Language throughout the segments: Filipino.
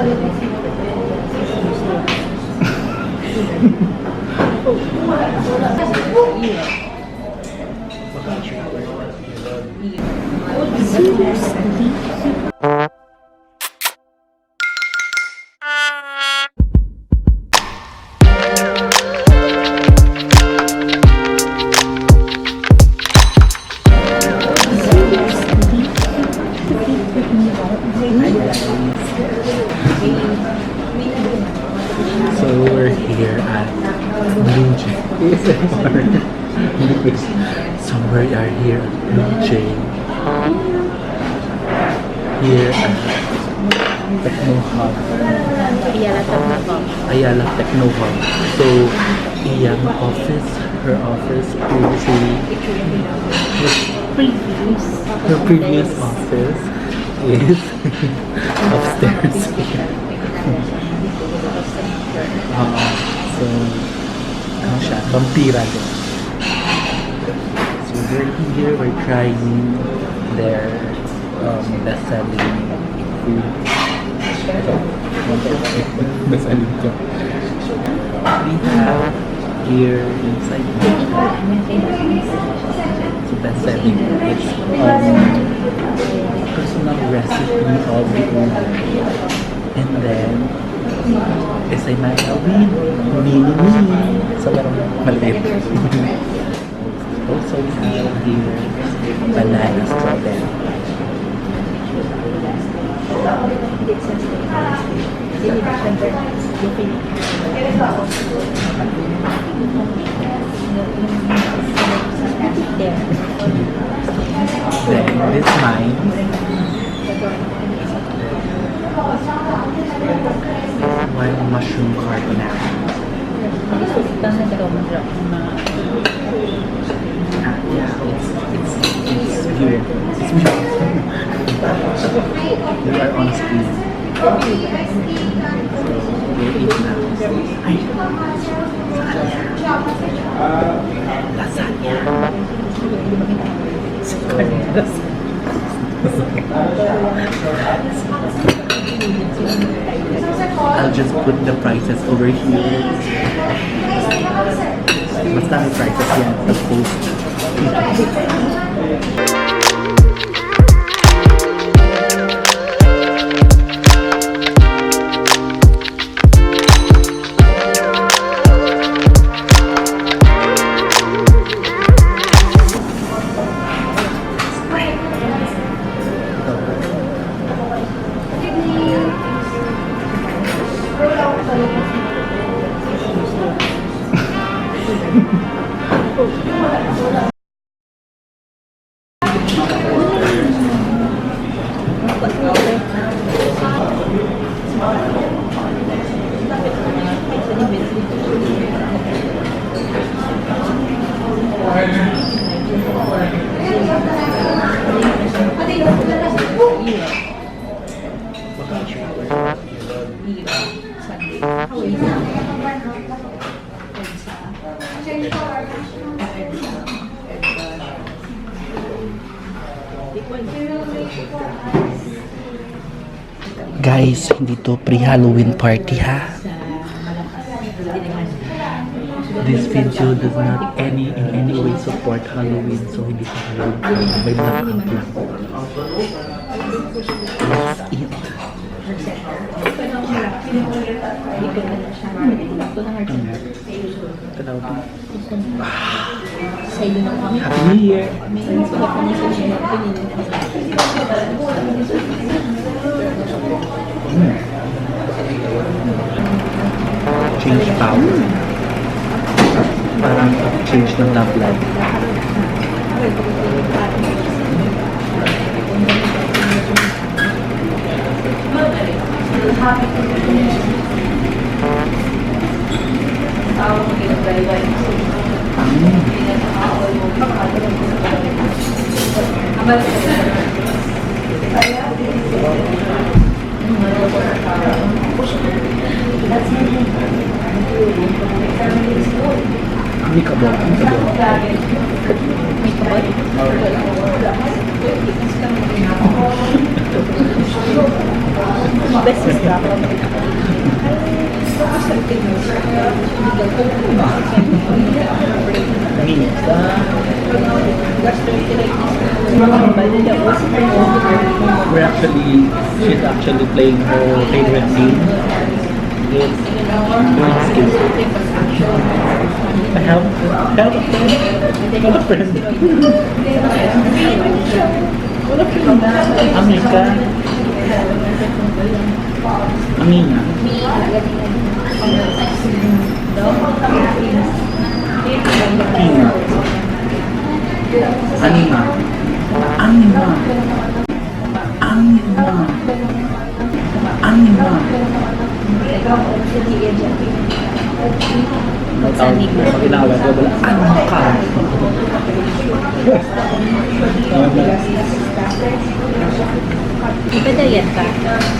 So we're here at Bluejay. So we are here at Bluejay. Here at Techno Hub. Ayala Techno Hub. So, iyang office, her office, her previous office is upstairs. So, ano siya? Vampira din. So, we're trying their best-selling food. Best-selling job. We have here inside so best-selling. It's personal recipe of the owner. And then, Esay Manawin, mini sa larong maliit. Also, we have here banana strawberry. Then, this mine. While mushroom carbonara. Yeah, it's beautiful. It's beautiful. They are on screen. So we'll eat now. Lasagna. I'll just put the prices over here. Basta may prices yan sa post. Guys, hindi to pre-Halloween party ha. This video does not in any way support Halloween, so hindi to Halloween. May blackout lang. Let's eat. Happy New Year! Change power. Parang change ng love life. May kabog. Beses ka. She's actually playing her favorite game. It's help a friend. Amika. Amina. Tina. Anima. Anima. Anima. Anima. Pag inaway ko, wala. Ano ka? Ipedayet ka.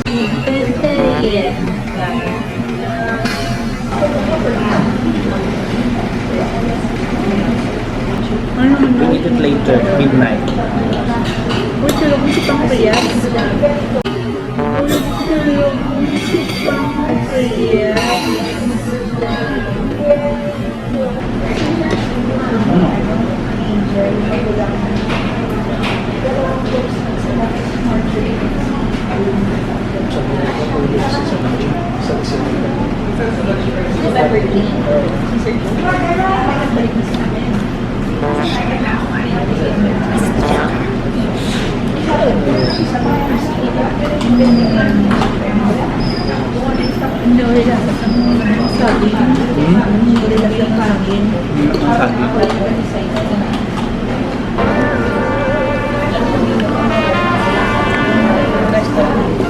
Ipedayet ka. We eat it later, midnight. Uy, tulog mo si Pangkuyas. Uy, tulog mo si Pangkuyas.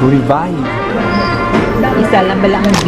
Revive. Isa lang ba lang ang B?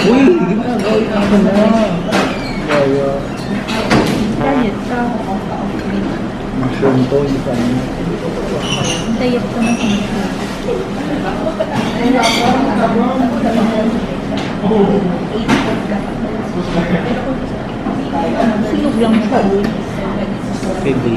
Uy, ginagawin ako na. Diet ka. Mushroom to, hindi pa ano. Diet ka na. Silog lang siya. Pwede.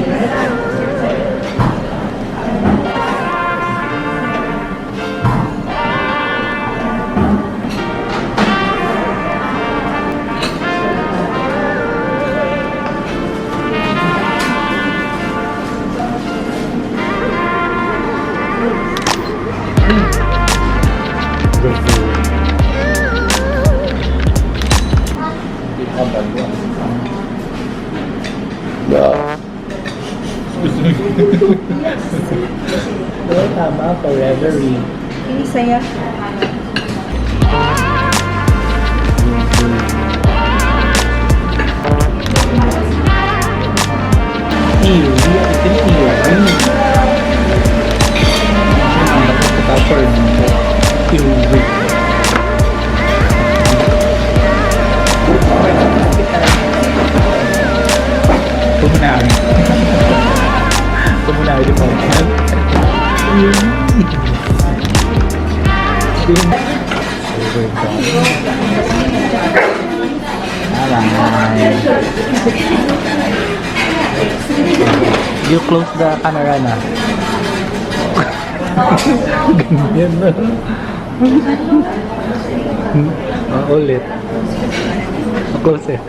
Tama, forever. Ini saya. Ew, I think ew. Pumunawi. Pumunawi di podcast. You close the camera na. Ganyan na. Ulit. Close it.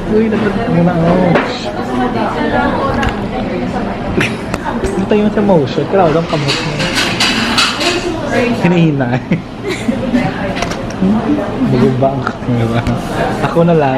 Uy, nagtatapos na ako. Ito yung sa motion. Kailangan lang kamot mo. Hinihina eh. Bugod ba ang kamera? Ako na lang.